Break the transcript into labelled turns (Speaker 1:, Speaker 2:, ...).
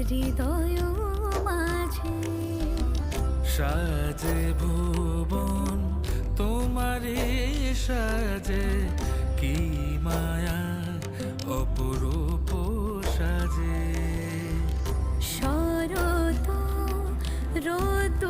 Speaker 1: হৃদয় মাঝে।
Speaker 2: সাজে ভুবন তোমারে সাজে, কি মায়া অপরূপ সাজে।
Speaker 1: শরত রোদ